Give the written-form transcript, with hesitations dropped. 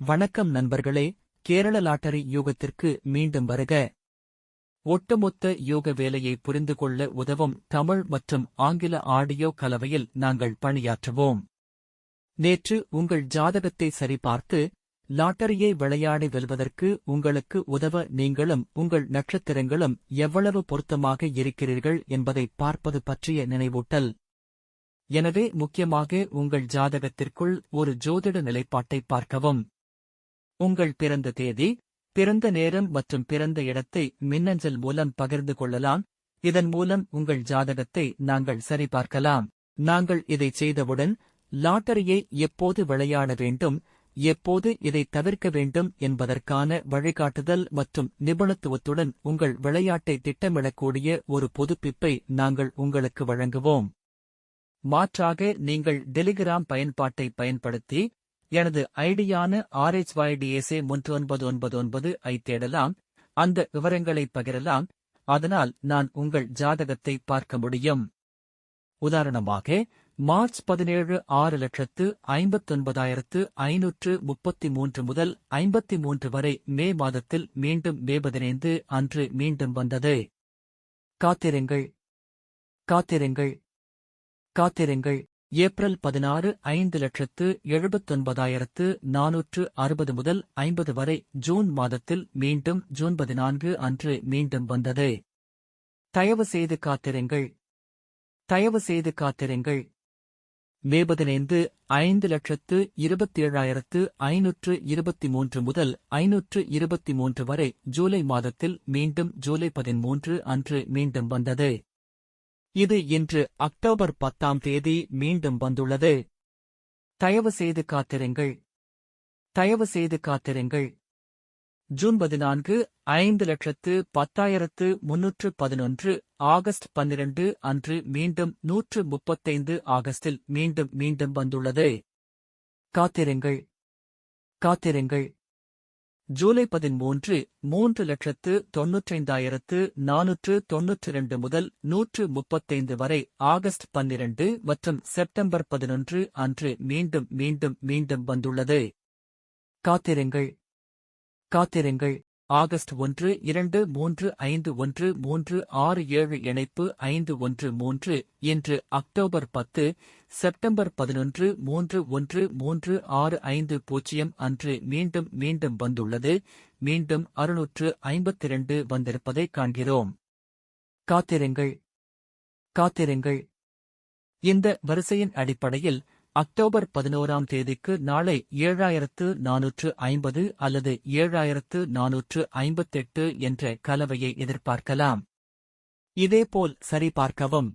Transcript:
வணக்கம் நண்பர்களே, கேரள லாட்டரி யூகத்திற்கு மீண்டும் வருக. ஒட்டுமொத்த யூக வேலையை புரிந்து கொள்ள உதவும் தமிழ் மற்றும் ஆங்கில ஆடியோ கலவையில் நாங்கள் பணியாற்றுவோம். நேற்று உங்கள் ஜாதகத்தை சரிபார்த்து லாட்டரியை விளையாடி வெல்வதற்கு உங்களுக்கு உதவ நீங்களும் உங்கள் நட்சத்திரங்களும் எவ்வளவு பொருத்தமாக இருக்கிறீர்கள் என்பதை பார்ப்பது பற்றிய நினைவூட்டல். எனவே முக்கியமாக உங்கள் ஜாதகத்திற்குள் ஒரு ஜோதிட நிலைப்பாட்டை பார்க்கவும். உங்கள் பிறந்த தேதி, பிறந்த நேரம் மற்றும் பிறந்த இடத்தை மின்னஞ்சல் மூலம் பகிர்ந்து கொள்ளலாம். இதன் மூலம் உங்கள் ஜாதகத்தை நாங்கள் சரிபார்க்கலாம். நாங்கள் இதை செய்தவுடன் லாட்டரியை எப்போது விளையாட வேண்டும், எப்போது இதை தவிர்க்க வேண்டும் என்பதற்கான வழிகாட்டுதல் மற்றும் நிபுணத்துவத்துடன் உங்கள் விளையாட்டை திட்டமிடக்கூடிய ஒரு புதுப்பிப்பை நாங்கள் உங்களுக்கு வழங்குவோம். மாற்றாக நீங்கள் டெலிகிராம் பயன்பாட்டை பயன்படுத்தி எனது ஐடியான RHYDSA3999 ஐ தேடலாம். அந்த விவரங்களை பகிரலாம். அதனால் நான் உங்கள் ஜாதகத்தை பார்க்க முடியும். உதாரணமாக, மார்ச் 17 6,59,533 முதல் 53 வரை மே மாதத்தில் மீண்டும் மே 15 அன்று மீண்டும் வந்தது. காத்திருங்கள், காத்திருங்கள், காத்திருங்கள். ஏப்ரல் 16 5,79,460 முதல் 50 வரை ஜூன் மாதத்தில் மீண்டும் ஜூன் 14 அன்று மீண்டும் வந்தது. தயவு செய்து காத்திருங்கள், தயவு செய்து காத்திருங்கள். மே 15 5,27,523 முதல் 523 வரை ஜூலை மாதத்தில் மீண்டும் ஜூலை 13 அன்று மீண்டும் வந்தது. இது இன்று அக்டோபர் 10ஆம் தேதி மீண்டும் வந்துள்ளது. தயவு செய்து காத்திருங்கள், தயவு செய்து காத்திருங்கள். ஜூன் 14 5,10,311 ஆகஸ்ட் 12 அன்று மீண்டும் 135 ஆகஸ்டில் மீண்டும் மீண்டும் வந்துள்ளது. காத்திருங்கள், காத்திருங்கள். ஜூலை 13 3,95,492 முதல் 135 வரை ஆகஸ்ட் 12 மற்றும் செப்டம்பர் 11 அன்று மீண்டும் மீண்டும் மீண்டும் வந்துள்ளது. காத்திருங்கள், காத்திருங்கள். ஆகஸ்ட் 1 2 3 5 1 3 6 7 இணைப்பு 513 இன்று அக்டோபர் 10 செப்டம்பர் 11 3 1 3 6 5 0 அன்று மீண்டும் மீண்டும் வந்துள்ளது. மீண்டும் 652 வந்திருப்பதை காண்கிறோம். காத்திருங்கள், காத்திருங்கள். இந்த வரிசையின் அடிப்படையில் அக்டோபர் 11ஆம் தேதிக்கு நாளை 7,450 அல்லது 7,458 என்ற கலவையை எதிர்பார்க்கலாம். இதேபோல் சரிபார்க்கவும்.